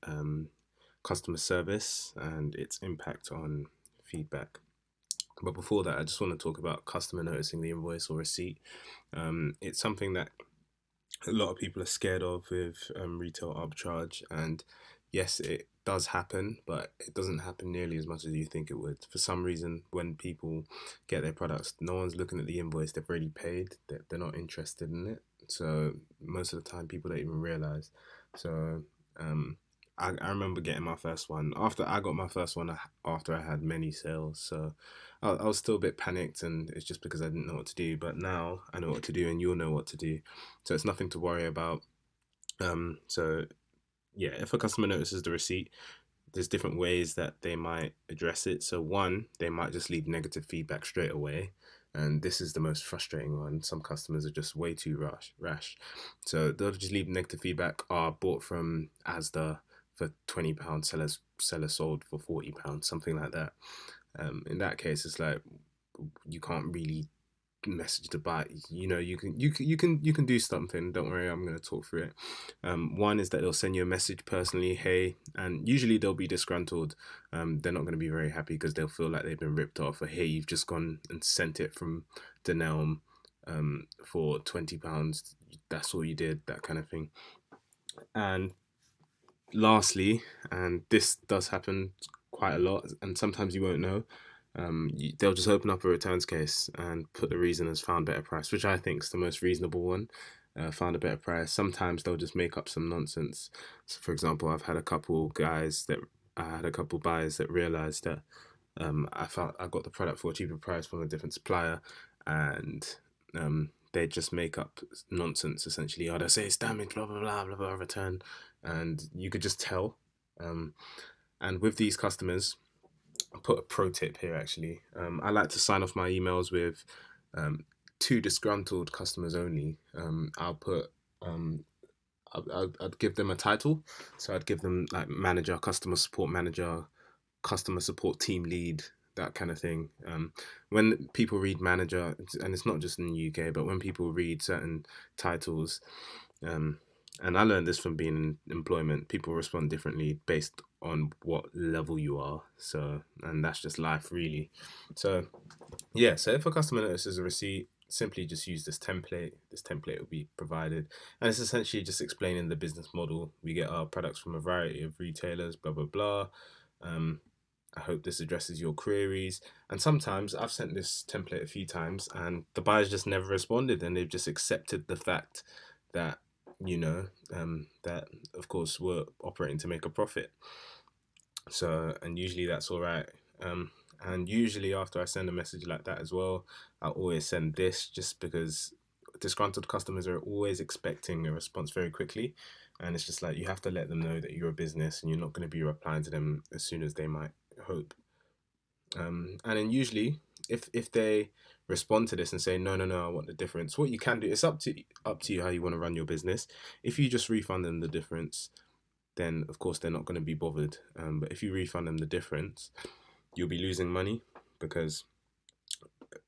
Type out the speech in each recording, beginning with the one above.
um, customer service and its impact on feedback. But before that, I just want to talk about customer noticing the invoice or receipt. It's something that a lot of people are scared of with retail arbitrage, and yes, it does happen, but it doesn't happen nearly as much as you think it would. For some reason, when people get their products, no one's looking at the invoice, they've already paid, they're not interested in it. So most of the time, people don't even realize. So um, I remember getting my first one after I got my first one after I had many sales. So I was still a bit panicked, and it's just because I didn't know what to do. But now I know what to do, and you'll know what to do, so it's nothing to worry about. So yeah, if a customer notices the receipt, there's different ways that they might address it. So one, they might just leave negative feedback straight away. And this is the most frustrating one. Some customers are just way too rash. So they'll just leave negative feedback. Are bought from Asda for £20, seller sold for £40, something like that. In that case, it's like you can't really message to buy. You can do something. Don't worry, I'm going to talk through it. One is that they'll send you a message personally, hey, and usually they'll be disgruntled. They're not going to be very happy because they'll feel like they've been ripped off, or hey, you've just gone and sent it from Denelm for £20, that's all you did, that kind of thing. And lastly, and this does happen quite a lot, and sometimes you won't know, they'll just open up a returns case and put the reason as found better price, which I think is the most reasonable one. Found a better price. Sometimes they'll just make up some nonsense. So, for example, I had a couple buyers that realized that I found I got the product for a cheaper price from a different supplier, and they just make up nonsense essentially. Or they say it's damaged, blah blah blah blah blah, return, and you could just tell. Um, and with these customers, I'll put a pro tip here actually. I like to sign off my emails with um, two disgruntled customers only. Um, I'd give them a title, so I'd give them like manager, customer support team lead, that kind of thing. When people read manager, and it's not just in the UK, but when people read certain titles, um, and I learned this from being in employment, people respond differently based on what level you are. So, and that's just life, really. So, yeah, so if a customer notices a receipt, simply just use this template. This template will be provided. And it's essentially just explaining the business model. We get our products from a variety of retailers, blah, blah, blah. Um, I hope this addresses your queries. And sometimes I've sent this template a few times and the buyers just never responded, and they've just accepted the fact that, that of course we're operating to make a profit. So, and usually that's all right. And usually after I send a message like that as well, I always send this, just because disgruntled customers are always expecting a response very quickly. And it's just like you have to let them know that you're a business and you're not going to be replying to them as soon as they might hope. And then usually, if they respond to this and say no, no, no, I want the difference, what you can do, it's up to you how you want to run your business. If you just refund them the difference, then of course they're not going to be bothered. But if you refund them the difference, you'll be losing money, because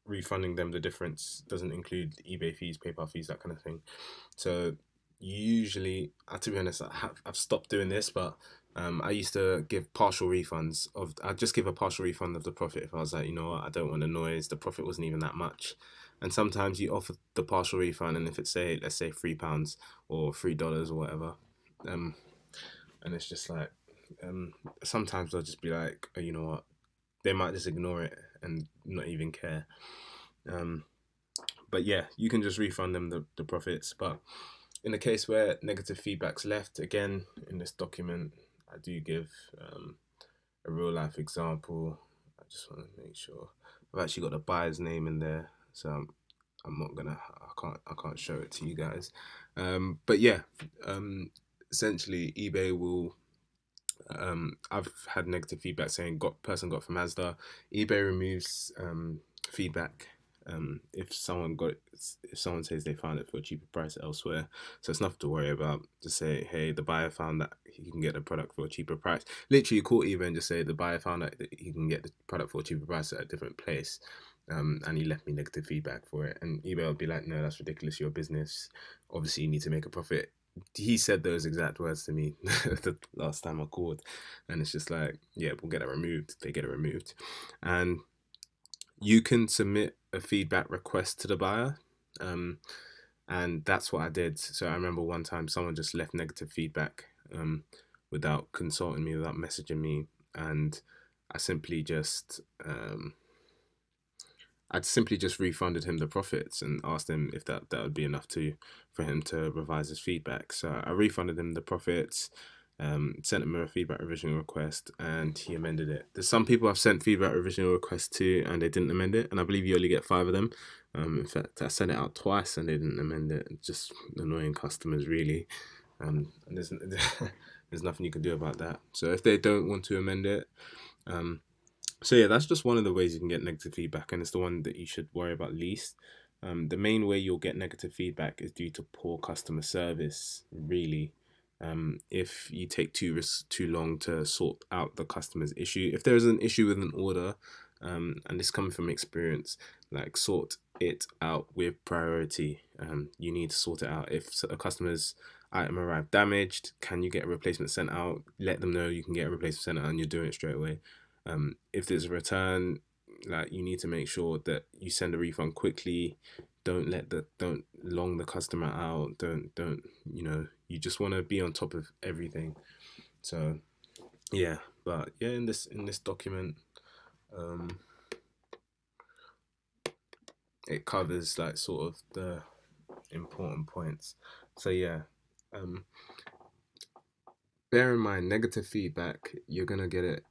refunding them the difference doesn't include eBay fees, PayPal fees, that kind of thing. So usually, to be honest, I've stopped doing this, but I used to give partial refunds of. I'd just give a partial refund of the profit if I was like, you know what, I don't want the noise. The profit wasn't even that much, and sometimes you offer the partial refund, and if it's, say, let's say £3 or $3 or whatever, um, and it's just like, sometimes they'll just be like, oh, you know what, they might just ignore it and not even care. Um, but yeah, you can just refund them the profits. But in the case where negative feedback's left, again, in this document, I do give a real life example. I just want to make sure I've actually got the buyer's name in there, so I'm not gonna, I can't show it to you guys. But yeah, um, essentially, eBay will. I've had negative feedback saying got from Mazda. eBay removes feedback if someone says they found it for a cheaper price elsewhere. So it's nothing to worry about. Just say, hey, the buyer found that he can get the product for a cheaper price. Literally call eBay and just say the buyer found that he can get the product for a cheaper price at a different place. And he left me negative feedback for it. And eBay will be like, no, that's ridiculous. Your business, obviously, you need to make a profit. he said those exact words to me the last time I called, and it's just like, yeah, we'll get it removed. They get it removed, and you can submit a feedback request to the buyer. Um, and that's what I did. So I remember one time someone just left negative feedback without consulting me, without messaging me, and I simply just I'd simply just refunded him the profits and asked him if that would be enough to for him to revise his feedback. So I refunded him the profits, sent him a feedback revision request, and he amended it. There's some people I've sent feedback revision requests to and they didn't amend it, and I believe you only get 5 of them. In fact, I sent it out twice and they didn't amend it. Just annoying customers, really. And there's there's nothing you can do about that. So if they don't want to amend it, um, so yeah, that's just one of the ways you can get negative feedback, and it's the one that you should worry about least. The main way you'll get negative feedback is due to poor customer service. Really, if you take too long to sort out the customer's issue, if there is an issue with an order, and this coming from experience, like sort it out with priority. You need to sort it out. If a customer's item arrived damaged, can you get a replacement sent out? Let them know you can get a replacement sent out, and you're doing it straight away. If there's a return, like you need to make sure that you send a refund quickly. Don't long the customer out. Don't you just want to be on top of everything. So yeah, but yeah, in this document, um, it covers like sort of the important points. So yeah, um, bear in mind negative feedback. You're gonna get it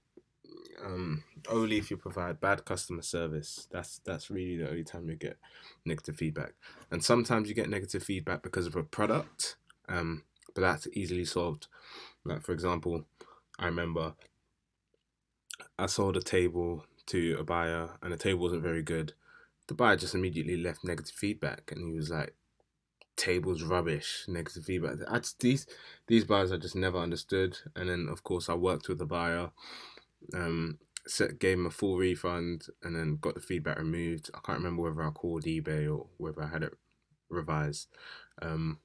only if you provide bad customer service. That's really the only time you get negative feedback. And sometimes you get negative feedback because of a product, but that's easily solved. Like for example, I remember I sold a table to a buyer, and the table wasn't very good. The buyer just immediately left negative feedback, and he was like, "Table's rubbish." Negative feedback. These buyers I just never understood. And then of course I worked with the buyer, um, gave him a full refund, and then got the feedback removed. I can't remember whether I called eBay or whether I had it revised. Um,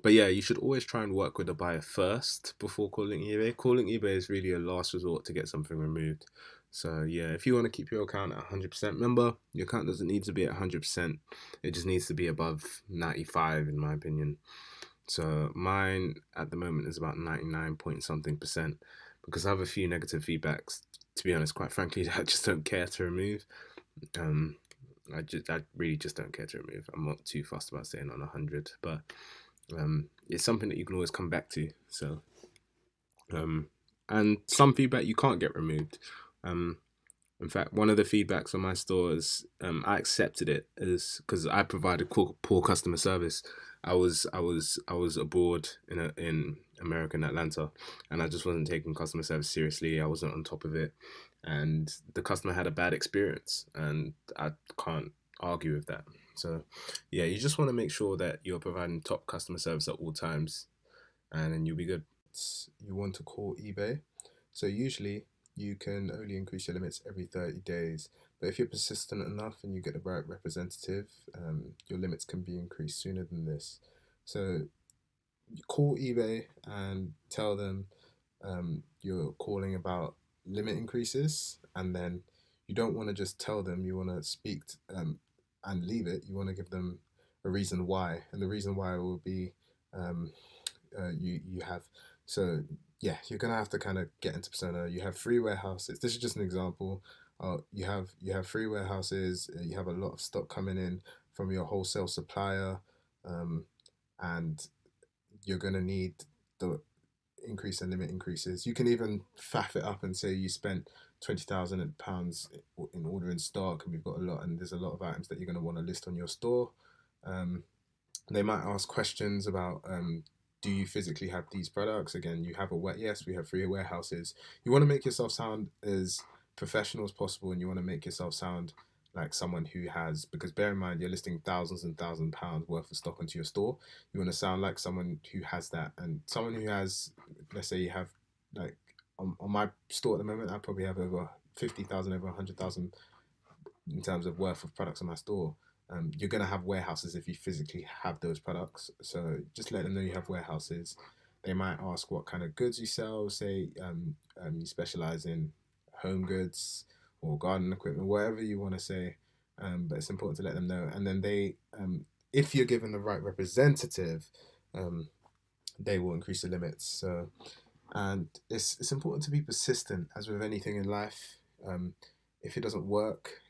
but yeah, you should always try and work with the buyer first before calling eBay. Calling eBay is really a last resort to get something removed. So yeah, if you want to keep your account at 100%, remember your account doesn't need to be at 100%. It just needs to be above 95, in my opinion. So mine at the moment is about 99 point something percent, because I have a few negative feedbacks. To be honest, quite frankly, I just don't care to remove. Um, I really just don't care to remove. I'm not too fussed about staying on 100, but it's something that you can always come back to. So um, and some feedback you can't get removed. Um, in fact, one of the feedbacks on my store is I accepted it as because I provided poor customer service. I was abroad in America, in Atlanta, and I just wasn't taking customer service seriously. I wasn't on top of it, and the customer had a bad experience, and I can't argue with that. So, yeah, you just want to make sure that you're providing top customer service at all times, and then you'll be good. You want to call eBay. So usually you can only increase your limits every 30 days. But if you're persistent enough and you get the right representative, your limits can be increased sooner than this. So you call eBay and tell them you're calling about limit increases, and then you don't want to just tell them, you want to speak and leave it. You want to give them a reason why, and the reason why will be um, you have. So yeah, you're gonna have to kind of get into persona. You have free warehouses. This is just an example. You have free warehouses. You have a lot of stock coming in from your wholesale supplier, um, and you're gonna need the increase in limit increases. You can even faff it up and say you spent £20,000 in ordering stock, and we've got a lot, and there's a lot of items that you're going to want to list on your store. Um, they might ask questions about do you physically have these products? Again, you have yes, we have free warehouses. You want to make yourself sound as professional as possible, and you want to make yourself sound like someone who has, because bear in mind you're listing thousands and £1,000s worth of stock onto your store. You want to sound like someone who has that, and someone who has, let's say you have like on my store at the moment, I probably have over 50,000, over 100,000 in terms of worth of products on my store. You're going to have warehouses if you physically have those products. So just let them know you have warehouses. They might ask what kind of goods you sell. Say you specialize in home goods or garden equipment, whatever you want to say. But it's important to let them know. And then if you're given the right representative, um, they will increase the limits. So, and it's important to be persistent, as with anything in life. Um, if it doesn't work,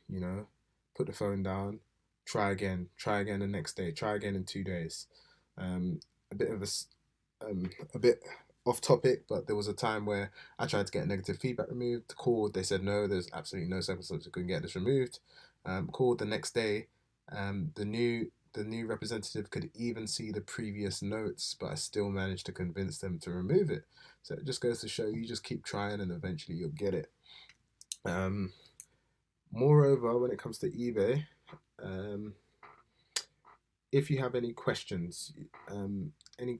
put the phone down, try again the next day, try again in 2 days. Um, a bit of a bit off topic, but there was a time where I tried to get negative feedback removed. Called, they said no, there's absolutely no circumstance you couldn't get this removed. Called the next day, the new representative could even see the previous notes, but I still managed to convince them to remove it. So it just goes to show you just keep trying and eventually you'll get it. Um, Moreover, when it comes to eBay, um, if you have any questions, any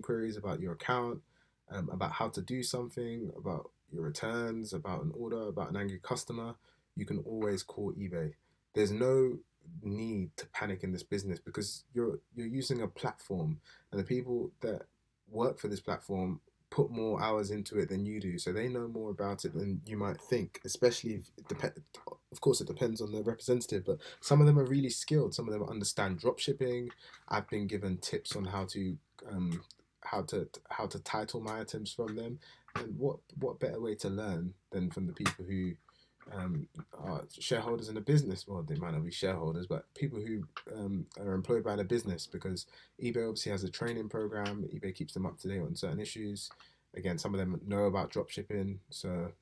queries about your account, about how to do something, about your returns, about an order, about an angry customer, you can always call eBay. There's no need to panic in this business because you're using a platform, and the people that work for this platform put more hours into it than you do, so they know more about it than you might think. Especially if of course, it depends on the representative, but some of them are really skilled. Some of them understand drop shipping. I've been given tips on um, how to title my items from them. And what better way to learn than from the people who are shareholders in the business? Well, they might not be shareholders, but people who are employed by the business, because eBay obviously has a training program. eBay keeps them up to date on certain issues. Again, some of them know about drop shipping, so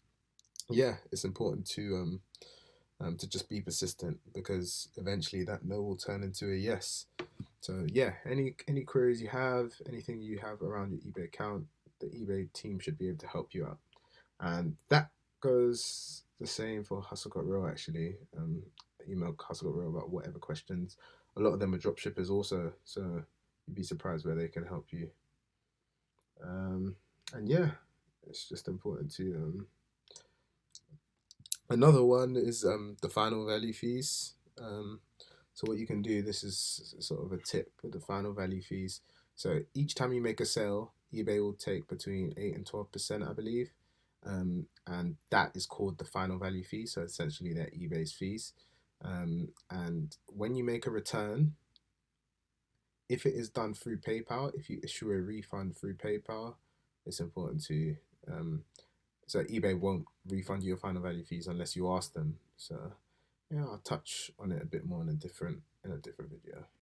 yeah, it's important to just be persistent, because eventually that no will turn into a yes. So yeah, any queries you have, anything you have around your eBay account, the eBay team should be able to help you out. And that goes the same for Hustle Got Real actually. Email Hustle Got Real about whatever questions. A lot of them are drop shippers also, so you'd be surprised where they can help you. And yeah, it's just important to another one is the final value fees. So what you can do, this is sort of a tip with the final value fees. So each time you make a sale, eBay will take between 8 and 12%, I believe. And that is called the final value fee. So essentially they're eBay's fees. And when you make a return, if it is done through PayPal, if you issue a refund through PayPal, it's important to so eBay won't refund you your final value fees unless you ask them. So yeah, I'll touch on it a bit more in a different video.